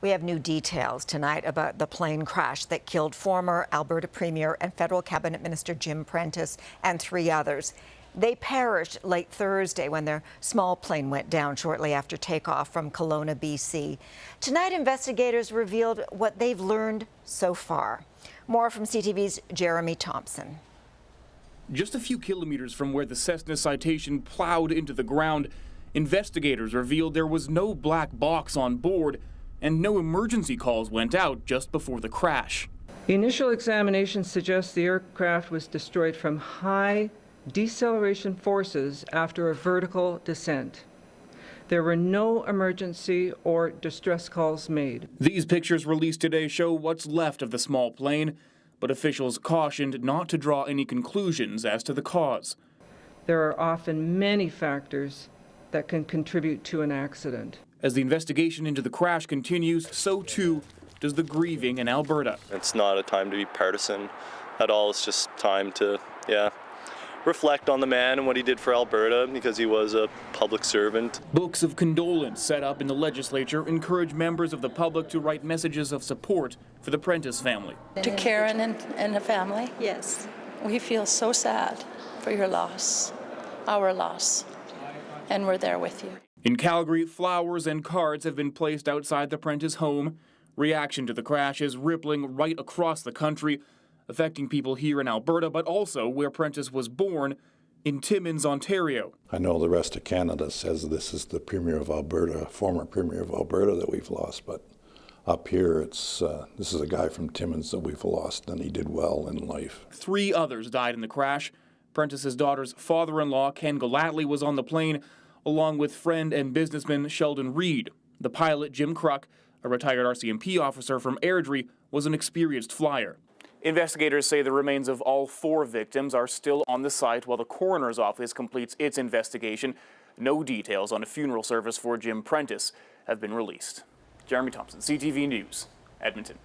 We have new details tonight about the plane crash that killed former Alberta Premier and Federal Cabinet Minister Jim Prentice and 3 others. They perished late Thursday when their small plane went down shortly after takeoff from Kelowna, BC. Tonight, investigators revealed what they've learned so far. More from CTV's Jeremy Thompson. Just a few kilometers from where the Cessna Citation plowed into the ground, investigators revealed there was no black box on board and no emergency calls went out just before the crash. The initial examination suggests the aircraft was destroyed from high deceleration forces after a vertical descent. There were no emergency or distress calls made. These pictures released today show what's left of the small plane, but officials cautioned not to draw any conclusions as to the cause. There are often many factors that can contribute to an accident. As the investigation into the crash continues, so too does the grieving in Alberta. It's not a time to be partisan at all. It's just time to, reflect on the man and what he did for Alberta, because he was a public servant. Books of condolence set up in the legislature encourage members of the public to write messages of support for the Prentice family. To Karen and the family, yes, we feel so sad for your loss, our loss, and we're there with you. In Calgary, flowers and cards have been placed outside the Prentice home. Reaction to the crash is rippling right across the country, affecting people here in Alberta, but also where Prentice was born, in Timmins, Ontario. I know the rest of Canada says this is the Premier of Alberta, former Premier of Alberta that we've lost, but up here this is a guy from Timmins that we've lost, and he did well in life. 3 others died in the crash. Prentice's daughter's father-in-law, Ken Galatly, was on the plane, along with friend and businessman Sheldon Reed. The pilot, Jim Kruk, a retired RCMP officer from Airdrie, was an experienced flyer. Investigators say the remains of all 4 victims are still on the site while the coroner's office completes its investigation. No details on a funeral service for Jim Prentice have been released. Jeremy Thompson, CTV News, Edmonton.